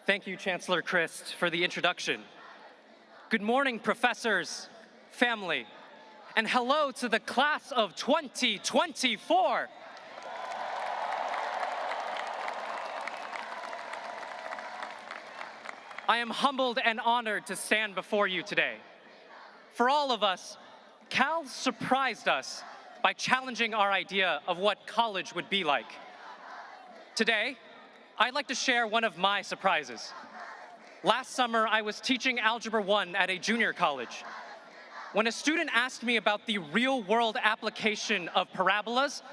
Thank you, Chancellor Christ, for the introduction. Good morning, professors, family, and hello to the class of 2024. I am humbled and honored to stand before you today. For all of us, Cal surprised us by challenging our idea of what college would be like. Today, I'd like to share one of my surprises. Last summer, I was teaching Algebra 1 at a junior college. When a student asked me about the real-world application of parabolas,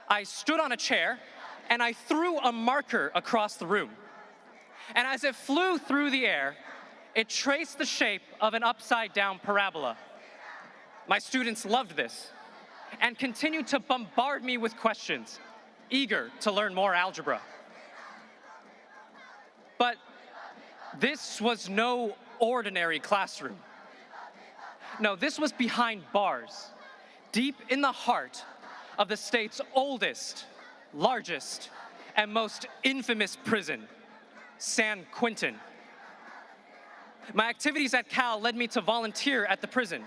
I stood on a chair and I threw a marker across the room. And as it flew through the air, it traced the shape of an upside-down parabola. My students loved this and continued to bombard me with questions, eager to learn more algebra. But this was no ordinary classroom. No, this was behind bars, deep in the heart of the state's oldest, largest, and most infamous prison, San Quentin. My activities at Cal led me to volunteer at the prison.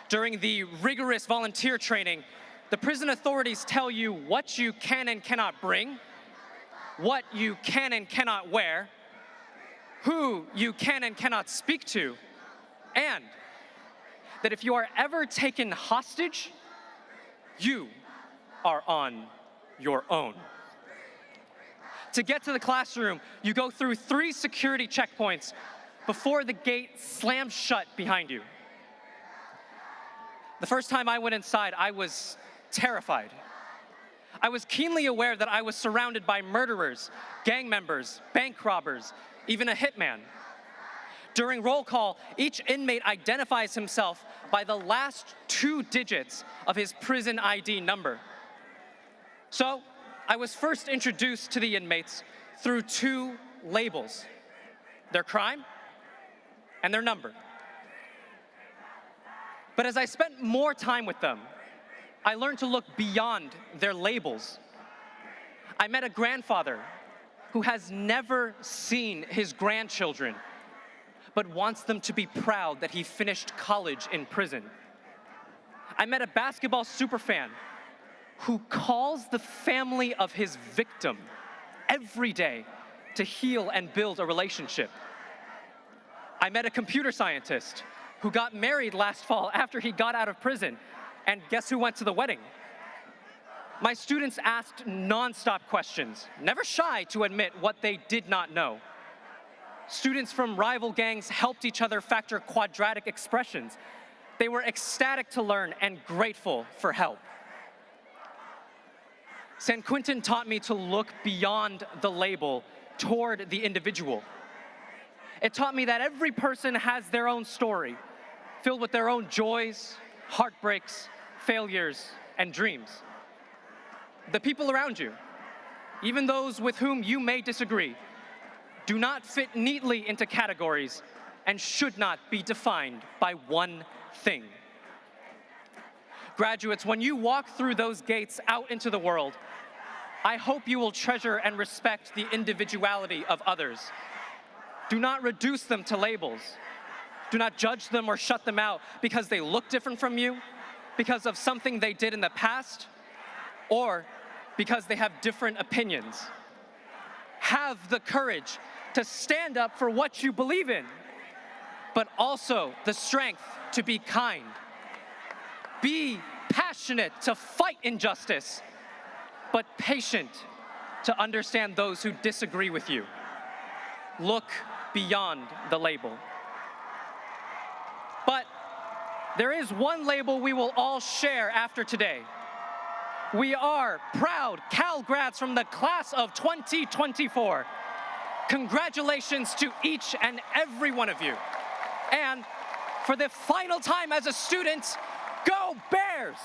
During the rigorous volunteer training, the prison authorities tell you what you can and cannot bring, what you can and cannot wear, who you can and cannot speak to, and that if you are ever taken hostage, you are on your own. To get to the classroom, you go through 3 security checkpoints before the gate slams shut behind you. The first time I went inside, I was terrified. I was keenly aware that I was surrounded by murderers, gang members, bank robbers, even a hitman. During roll call, each inmate identifies himself by the last 2 digits of his prison ID number. So, I was first introduced to the inmates through 2 labels: their crime and their number. But as I spent more time with them, I learned to look beyond their labels. I met a grandfather who has never seen his grandchildren, but wants them to be proud that he finished college in prison. I met a basketball superfan who calls the family of his victim every day to heal and build a relationship. I met a computer scientist who got married last fall after he got out of prison, and guess who went to the wedding? My students asked nonstop questions, never shy to admit what they did not know. Students from rival gangs helped each other factor quadratic expressions. They were ecstatic to learn and grateful for help. San Quentin taught me to look beyond the label toward the individual. It taught me that every person has their own story, filled with their own joys, heartbreaks, failures, and dreams. The people around you, even those with whom you may disagree, do not fit neatly into categories and should not be defined by one thing. Graduates, when you walk through those gates out into the world, I hope you will treasure and respect the individuality of others. Do not reduce them to labels. Do not judge them or shut them out because they look different from you, because of something they did in the past, or because they have different opinions. Have the courage to stand up for what you believe in, but also the strength to be kind. Be passionate to fight injustice, but patient to understand those who disagree with you. Look beyond the label. But there is one label we will all share after today. We are proud Cal grads from the class of 2024. Congratulations to each and every one of you. And for the final time as a student, go Bears!